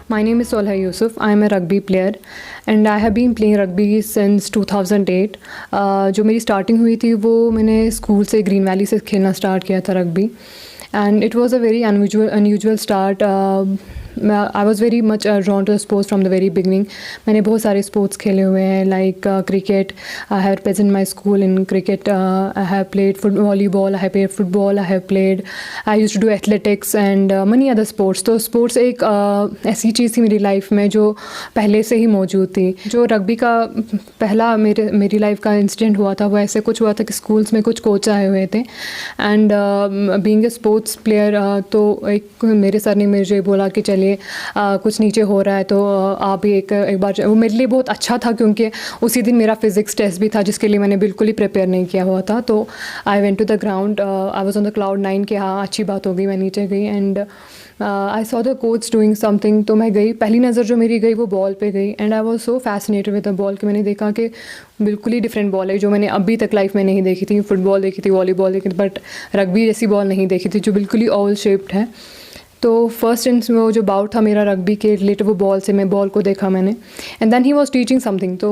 My name is Solha Yusuf. I am a rugby player and I have been playing rugby since 2008. जो मेरी starting हुई थी वो मैंने स्कूल से ग्रीन वैली से खेलना स्टार्ट किया था rugby and it was a very unusual start. I was very much drawn to sports from the very beginning. मैंने बहुत सारे स्पोर्ट्स खेले हुए हैं like cricket. I have represent my school in cricket. I have played volleyball, I have played football, I have played, I used to do athletics and many other sports. तो sports एक ऐसी चीज़ थी मेरी life में जो पहले से ही मौजूद थी. जो रग्बी का पहला मेरी लाइफ का इंसिडेंट हुआ था वो ऐसे कुछ हुआ था कि स्कूल्स में कुछ कोच आए हुए थे and being a sports player तो एक मेरे सर ने मुझे बोला कि चलिए कुछ नीचे हो रहा है तो आप भी एक बार. वो मेरे लिए बहुत अच्छा था क्योंकि उसी दिन मेरा फिज़िक्स टेस्ट भी था जिसके लिए मैंने बिल्कुल ही प्रिपेयर नहीं किया हुआ था. तो I went to the ground. I was on the cloud 9 कि हाँ अच्छी बात हो गई, मैं नीचे गई and I saw the coach doing something. तो मैं गई, पहली नज़र जो मेरी गई वो बॉल पे गई and I was so fascinated with the ball कि मैंने देखा कि बिल्कुल ही डिफरेंट बॉल है जो मैंने अभी तक लाइफ में नहीं देखी थी. फुटबॉल देखी थी, वॉलीबॉल देखी थी, बट रग्बी जैसी बॉल नहीं देखी थी जो बिल्कुल ही ऑल शेप्ड है. तो फर्स्ट इंस वो जो बाउट था मेरा रग्बी के रिलेटेड वो बॉल से, मैं बॉल को देखा मैंने and then he was teaching something. तो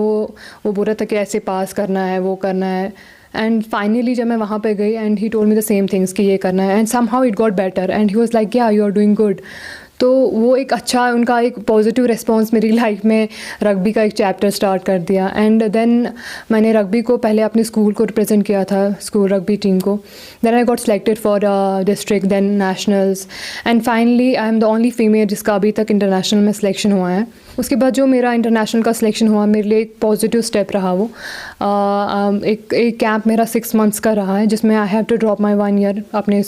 वो बोल रहा था कि ऐसे पास करना है, वो करना है एंड फाइनली जब मैं वहाँ पे गई and he told me the same things कि ये करना है and somehow it got better and he was like या यू आर डूइंग गुड. तो वो एक अच्छा उनका एक पॉजिटिव रिस्पॉन्स मेरी लाइफ में रग्बी का एक चैप्टर स्टार्ट कर दिया. एंड देन मैंने रग्बी को पहले अपने स्कूल को रिप्रेजेंट किया था, स्कूल रग्बी टीम को. Then I got selected for district, then nationals and finally I am the only female जिसका अभी तक इंटरनेशनल में सिलेक्शन हुआ है. उसके बाद जो मेरा इंटरनेशनल का सिलेक्शन हुआ मेरे लिए एक पॉजिटिव स्टेप रहा. वो एक कैंप मेरा 6 मंथ्स का रहा है जिसमें I have to drop my 1 year अपने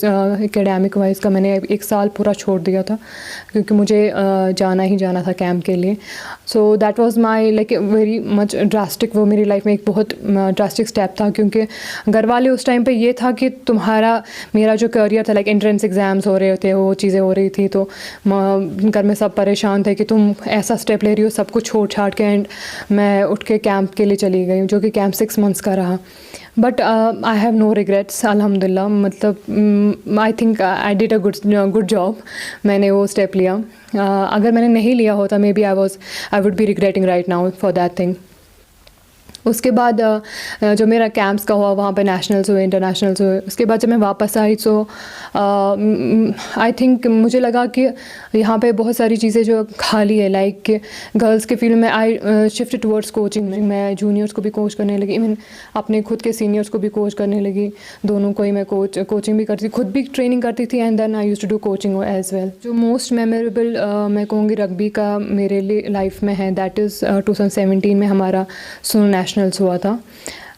एकेडमिक वाइज का. मैंने 1 साल पूरा छोड़ दिया था क्योंकि मुझे जाना ही जाना था कैंप के लिए. So that was my like very much drastic, वो मेरी लाइफ में एक बहुत ड्रास्टिक स्टेप था क्योंकि घर वाले उस टाइम पे ये था कि तुम्हारा मेरा जो करियर था लाइक एंट्रेंस एग्ज़ाम्स हो रहे थे, वो चीज़ें हो रही थी. तो घर में सब परेशान थे कि तुम ऐसा स्टेप ले रही हो सब कुछ छोड़ छाड़ के. एंड मैं उठ के कैंप के लिए चली गई जो कि कैंप 6 मंथ्स का रहा. But I have no regrets अल्हम्दुलिल्लाह. मतलब I think I did a good job. मैंने वो स्टेप लिया. अगर मैंने नहीं लिया होता maybe I would be regretting right now for that thing. उसके बाद जो मेरा कैंप्स का हुआ वहाँ पे नेशनल्स हुए, इंटरनेशनल्स हुए. उसके बाद जब मैं वापस आई तो आई थिंक मुझे लगा कि यहाँ पे बहुत सारी चीज़ें जो खाली है लाइक गर्ल्स के फील्ड में. I shift towards coaching. मैं जूनियर्स को भी कोच करने लगी, इवन अपने खुद के सीनियर्स को भी कोच करने लगी. दोनों को ही मैं कोचिंग भी करती, खुद भी ट्रेनिंग करती थी and then I used to do coaching as well. जो मोस्ट मेमोरेबल मैं कहूँगी रग्बी का मेरे लिए लाइफ में है दैट इज़ 2017 में हमारा सोन नेशनल्स हुआ था.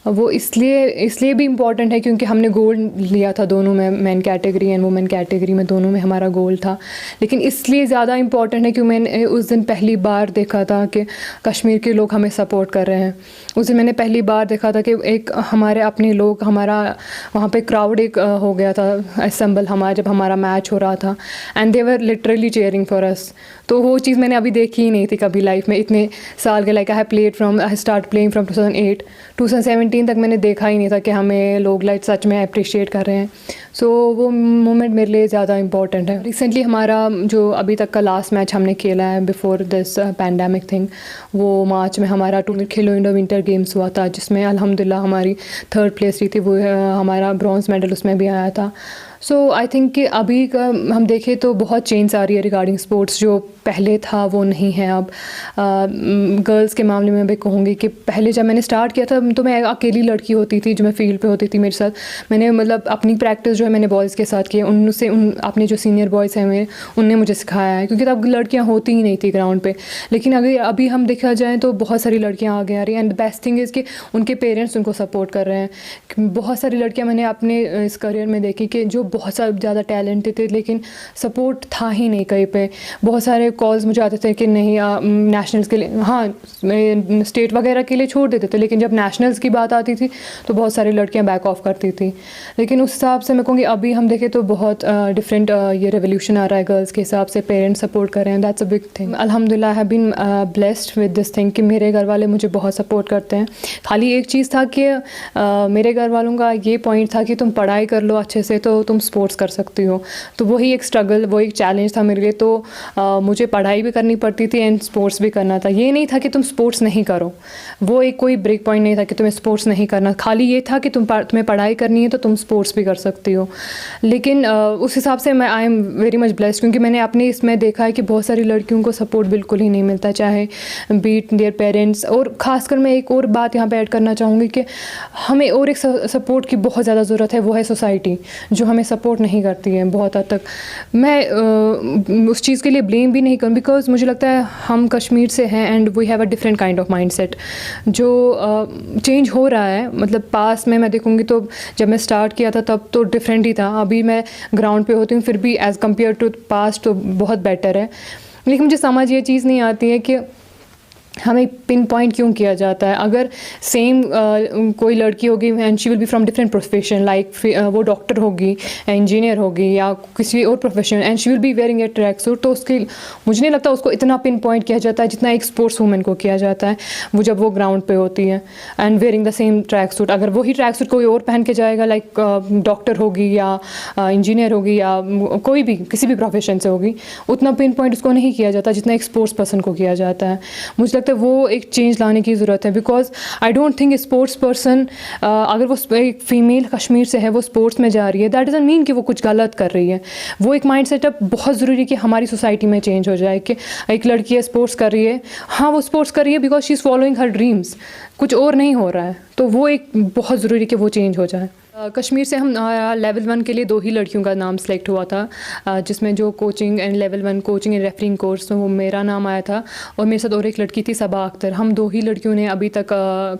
वो इसलिए भी इम्पॉर्टेंट है क्योंकि हमने गोल्ड लिया था दोनों में, main category and women category में दोनों में हमारा गोल्ड था. लेकिन इसलिए ज़्यादा इम्पॉर्टेंट है कि मैंने उस दिन पहली बार देखा था कि कश्मीर के लोग हमें सपोर्ट कर रहे हैं. उस दिन मैंने पहली बार देखा था कि एक हमारे अपने लोग, हमारा वहाँ पे क्राउड एक हो गया था असेंबल हमारा जब हमारा मैच हो रहा था and they were literally cheering for us. तो वो चीज़ मैंने अभी देखी ही नहीं थी कभी लाइफ में इतने साल के. Like I start playing from 2008, 2017 तक मैंने देखा ही नहीं था कि हमें लोग लाइक सच में अप्रिशिएट कर रहे हैं. सो वो मोमेंट मेरे लिए ज़्यादा इंपॉर्टेंट है. रिसेंटली हमारा जो अभी तक का लास्ट मैच हमने खेला है बिफोर दिस पैंडेमिक थिंग, वो मार्च में हमारा खेलो इंडो विंटर गेम्स हुआ था जिसमें अल्हम्दुलिल्लाह हमारी 3rd प्लेस रही थी. वो हमारा ब्रॉन्ज मेडल उसमें भी आया था. सो आई थिंक कि अभी का हम देखें तो बहुत चेंज आ रही है रिगार्डिंग स्पोर्ट्स. जो पहले था वो नहीं है अब. गर्ल्स के मामले में भी कहूँगी कि पहले जब मैंने स्टार्ट किया था तो मैं अकेली लड़की होती थी जो मैं फील्ड पे होती थी. मेरे साथ मैंने मतलब अपनी प्रैक्टिस जो है मैंने बॉयज़ के साथ की है. उनसे अपने जो सीनियर बॉयज़ हैं मेरे उनने मुझे सिखाया है क्योंकि तब लड़कियाँ होती ही नहीं थी ग्राउंड पे. लेकिन अगर अभी हम देखा जाए तो बहुत सारी लड़कियाँ आगे आ रही हैं and the best thing is कि उनके पेरेंट्स उनको सपोर्ट कर रहे हैं. बहुत सारी लड़कियाँ मैंने अपने इस करियर में देखी कि जो बहुत ज़्यादा टैलेंटेड थे लेकिन सपोर्ट था ही नहीं कहीं पे. बहुत सारे कॉल्स मुझे आते थे कि नहीं नेशनल्स के लिए, हाँ स्टेट वगैरह के लिए छोड़ देते थे लेकिन जब नेशनल्स की बात आती थी तो बहुत सारी लड़कियां बैक ऑफ करती थी. लेकिन उस हिसाब से मैं कहूँगी अभी हम देखें तो बहुत डिफरेंट ये रेवोल्यूशन आ रहा है गर्ल्स के हिसाब से. पेरेंट्स सपोर्ट कर रहे हैं, दैट्स अ बिग थिंग. अल्हम्दुलिल्लाह I have been blessed with this thing कि मेरे घर वाले मुझे बहुत सपोर्ट करते हैं. खाली एक चीज़ था कि मेरे घर वालों का ये पॉइंट था कि तुम पढ़ाई कर लो अच्छे से तो तुम स्पोर्ट्स कर सकती हो। तो वही एक स्ट्रगल, वो एक चैलेंज था मेरे लिए। तो मुझे पढ़ाई भी करनी पड़ती थी एंड स्पोर्ट्स भी करना था। ये नहीं था कि तुम स्पोर्ट्स नहीं करो, वो एक कोई ब्रेक पॉइंट नहीं था कि तुम्हें स्पोर्ट्स नहीं करना, खाली ये था कि तुम्हें पढ़ाई करनी है तो तुम स्पोर्ट्स भी कर सकती हो। लेकिन उस हिसाब से मैं I am very much blessed, क्योंकि मैंने अपने इसमें देखा है कि बहुत सारी लड़कियों को सपोर्ट बिल्कुल ही नहीं मिलता, चाहे बीट देयर पेरेंट्स। और ख़ासकर मैं एक और बात यहाँ पे ऐड करना चाहूँगी कि हमें और एक सपोर्ट की बहुत ज़्यादा ज़रूरत है, वो है सोसाइटी, जो हमें सपोर्ट नहीं करती है बहुत हद तक। मैं उस चीज़ के लिए ब्लेम भी नहीं करूँ, बिकॉज मुझे लगता है हम कश्मीर से हैं and we have a different kind of mindset जो चेंज हो रहा है। मतलब पास में मैं देखूँगी तो जब मैं स्टार्ट किया था तब तो डिफरेंट ही था, अभी मैं ग्राउंड पे होती हूँ फिर भी एज़ कम्पेयर टू पास्ट तो बहुत बेटर है। लेकिन मुझे समझ ये चीज़ नहीं आती है कि हमें पिन पॉइंट क्यों किया जाता है। अगर सेम कोई लड़की होगी and she will be from different profession, like वो डॉक्टर होगी, इंजीनियर होगी या किसी और profession, and she will be wearing A track suit, तो उसके मुझे नहीं लगता उसको इतना पिन पॉइंट किया जाता है जितना एक स्पोर्ट्स वूमेन को किया जाता है वो जब वो ग्राउंड पे होती है and wearing the same track suit. अगर वही ट्रैक सूट कोई और पहन के जाएगा, लाइक डॉक्टर होगी या इंजीनियर होगी या कोई भी किसी भी प्रोफेशन से होगी, उतना पिन पॉइंट उसको नहीं किया जाता जितना एक स्पोर्ट्स पर्सन को किया जाता है। मुझे तो वो एक चेंज लाने की ज़रूरत है, because I don't think sports person अगर वो एक फ़ीमेल कश्मीर से है, वो स्पोर्ट्स में जा रही है, दैट डजंट मीन कि वो कुछ गलत कर रही है। वो एक माइंड सेटअप बहुत ज़रूरी है कि हमारी सोसाइटी में चेंज हो जाए कि एक लड़की है स्पोर्ट्स कर रही है, हाँ वो स्पोर्ट्स कर रही है because she is following her dreams, कुछ और नहीं हो रहा है। तो वो एक बहुत ज़रूरी कि वो चेंज हो जाए। कश्मीर से हम लेवल 1 के लिए 2 ही लड़कियों का नाम सेलेक्ट हुआ था, जिसमें जो coaching and level 1 coaching and referring course, तो वो मेरा नाम आया था और मेरे साथ और एक लड़की थी सबा अख्तर। हम 2 ही लड़कियों ने अभी तक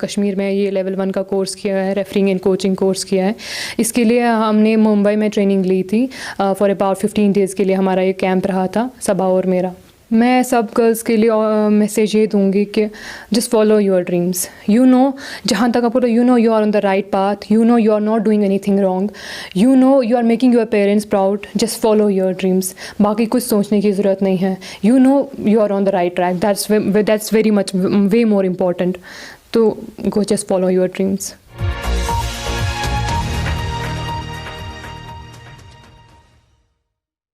कश्मीर में ये लेवल 1 का कोर्स किया है, रेफरिंग एंड कोचिंग कोर्स किया है। इसके लिए हमने मुंबई में ट्रेनिंग ली थी फॉर अबाउट 15 डेज़ के लिए हमारा ये कैंप रहा था, सबा और मेरा। मैं सब गर्ल्स के लिए मैसेज ये दूंगी कि just follow your dreams. You know, जहाँ तक आपको you know you are on the right path, you know you are not doing anything wrong, you know you are making your parents proud, just follow your dreams. बाकी कुछ सोचने की ज़रूरत नहीं है। You know you are on the right track, that's very much way more important. तो go just follow your dreams.